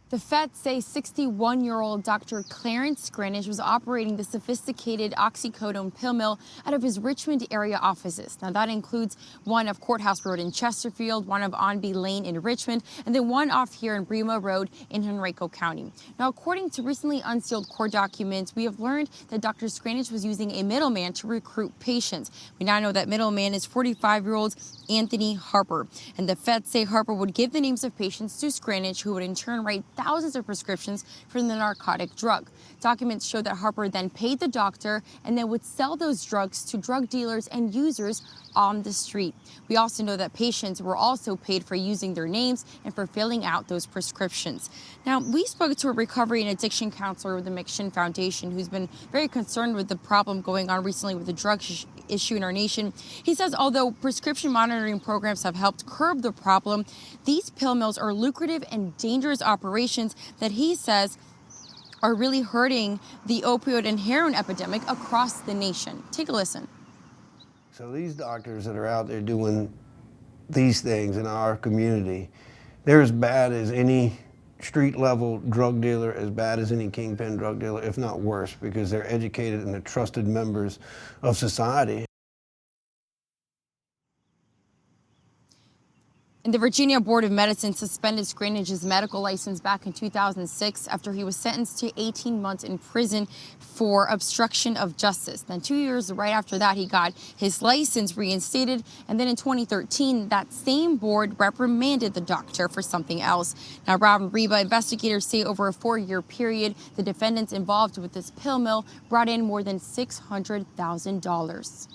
The feds say 61-year-old Dr. Clarence Scranage was operating the sophisticated Oxycodone pill mill out of his Richmond area offices. Now, that includes one of Courthouse Road in Chesterfield, one of Onby Lane in Richmond, and then one off here in Bremo Road in Henrico County. Now, according to recently unsealed court documents, we have learned that Dr. Scranage was using a middleman to recruit patients. We now know that middleman is 45-year-old Anthony Harper, and the feds say Harper would give the names of patients to Scranage, who would in turn write thousands of prescriptions for the narcotic drug. Documents show that Harper then paid the doctor and then would sell those drugs to drug dealers and users on the street. We also know that patients were also paid for using their names and for filling out those prescriptions. Now, we spoke to a recovery and addiction counselor with the McShin Foundation who's been very concerned with the problem going on recently with the drug issue in our nation. He says although prescription monitoring programs have helped curb the problem, these pill mills are lucrative and dangerous operations that he says are really hurting the opioid and heroin epidemic across the nation. Take a listen. So these doctors that are out there doing these things in our community, they're as bad as any street level drug dealer, as bad as any kingpin drug dealer, if not worse, because they're educated and they're trusted members of society. And the Virginia Board of Medicine suspended Scranage's medical license back in 2006 after he was sentenced to 18 months in prison for obstruction of justice. Then 2 years right after that, he got his license reinstated. And then in 2013, that same board reprimanded the doctor for something else. Now, Rob and Reba, investigators say over a 4-year period, the defendants involved with this pill mill brought in more than $600,000.